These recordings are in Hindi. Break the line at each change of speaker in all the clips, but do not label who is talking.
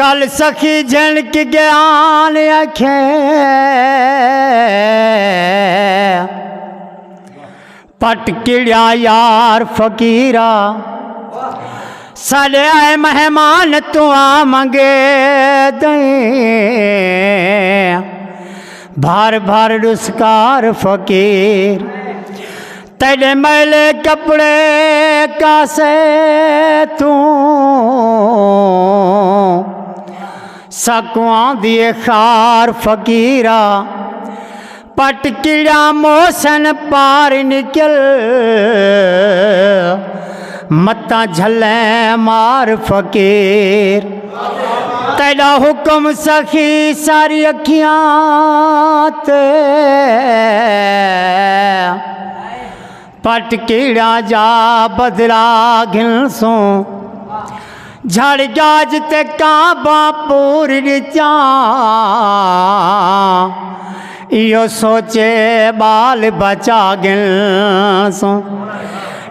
कल सखी झनक ज्ञान अखे पटकिड़िया यार फकीरा साले आए मेहमान तू आ मंगे दई भार भार रुस्कार फकीर तेरे मैले कपड़े कासे तू सकुआ दिए खार फकीरा पटकिड़ा मौसन पार निकल मत्ता झले मार फकीर तेरा हुक्म सखी सारी अखियां ते पटकिड़ा जा बदला घिलसों झड़ गाज ते काबा पूरी चा यो सोचे बाल बचा गिलसों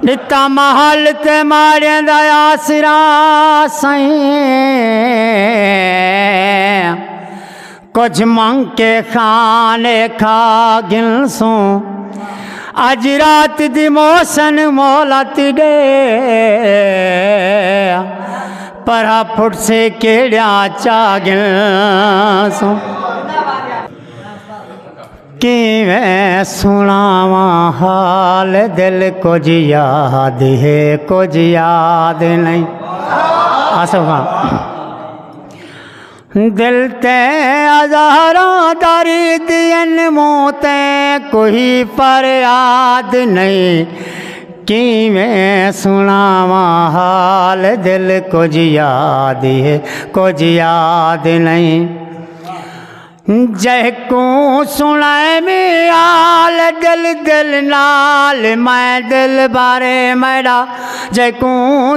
निता महल ते मारे दया सिरा सही कुछ मंग के खाने खा गिलसों आज रात दी मौसन मौला तिडे परा फुट से केड़ा चागिलसों कि मैं सुनावा हाल दिल कुछ याद है कुछ याद नहीं आसफ खान दिल ते हजारा दारी दियन मोते कोई पर याद नहीं कि मैं सुनावा हाल दिल कुछ याद है कुछ याद नहीं जय को सुनाए में आल दिल दिल नाल मैं दिल बारे मेरा जय को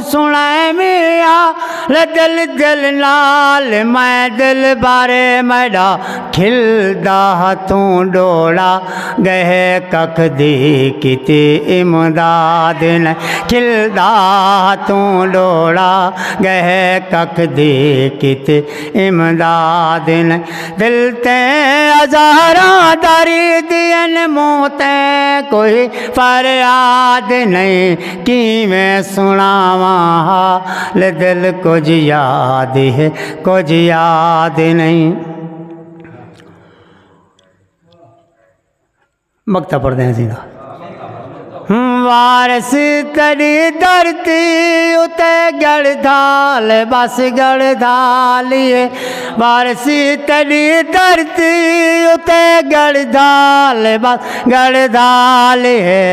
सुनाए में आल दिल दिल नाल मैं दिल बारे मेरा खिलदा तू डोड़ा गहे कख दी किते इमदाद न खिलदा तू डोड़ा गहे कख दी किते इमदाद न दिल ते हजारा दारी दियन मोते कोई फरियाद नहीं कि मैं सुनावा हाल दिल कुछ याद है कुछ याद नहीं। मक्ता पढ़ते हैं सीधा वारस तरी धरती उते गढ़धाल बस गढ़धालिए वारस तरी धरती उते गढ़धाल बस गढ़धाल है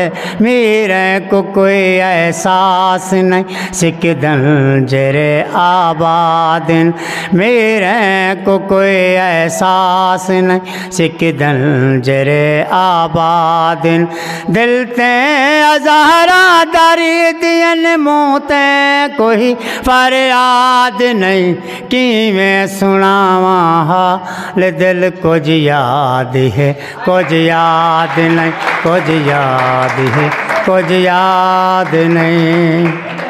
मेरे को कोई एहसास नहीं सिकदन जरे आबादिन मेरे को कोई एहसास नहीं सिकदन जरे आबादिन दिल ते हजारा दारी दियन मोते कोई फरियाद नहीं कि मैं सुनावा हाल दिल कुछ याद है कुछ याद नहीं कुछ याद है कुछ याद नहीं।